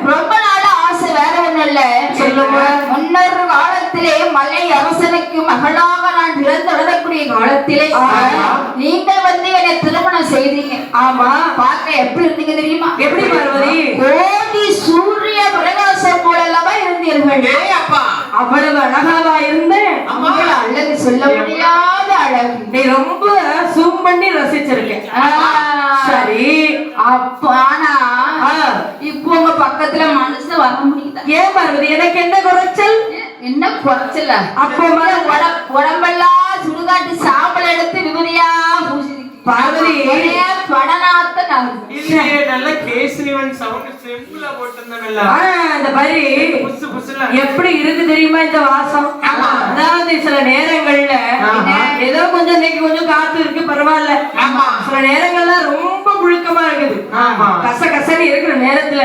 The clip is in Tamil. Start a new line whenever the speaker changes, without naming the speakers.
ரொம்ப நாள் ஆசை வேற ஒண்ணு இல்ல.
சொல்லுங்க.
முன்னொரு காலத்திலே மலை அரசனுக்கு மகளாக நான் பிறந்தொடரக்கூடிய காலத்திலே நீங்கள் வந்து என்னை திருமணம் செய்தீங்க.
ஆமா.
பார்க்க எப்படி இருந்தீங்க தெரியுமா?
எப்படி பார்வதி?
கோடி சூரிய பிரகாசம் போலல்லவா இருந்தீர்கள்.
அப்பா
அவ்வளவு அழகாவா இருந்தேன்.
அழகு சொல்ல முடியாத அழகு.
நீ ரொம்ப சூம் பண்ணி ரசிச்சிருக்கேன். சரி.
அப்ப ஆனா இப்போ உங்க பக்கத்துல மனசு வர முடியுதா?
ஏன் பார்வதி, எனக்கு என்ன குறைச்சல்?
என்ன குறைச்சல?
அப்போ
உடம்பெல்லாம் சுடுகாட்டு சாம்பல் எடுத்து விபதியா பூசி
பார்வதி
படநாத்த
நல்ல கேசரிவன் சவுண்ட் சிம்பிளா போட்டிருந்தேன்ல.
இந்த மாதிரி எப்படி இருக்கு தெரியுமா இந்த வாசம்? அதாவது சில நேரங்கள்ல ஏதோ கொஞ்சம் இன்னைக்கு கொஞ்சம் காத்து இருக்கு, பரவாயில்ல. சில நேரங்கள்ல ரொம்ப புழுக்கமா இருக்குது. கச கசன்னு இருக்கிற நேரத்துல